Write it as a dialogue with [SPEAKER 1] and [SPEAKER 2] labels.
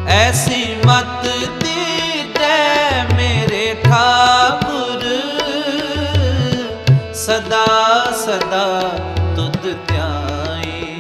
[SPEAKER 1] ऐसी मत दीते मेरे ठाकुर, सदा सदा तुध ध्याई।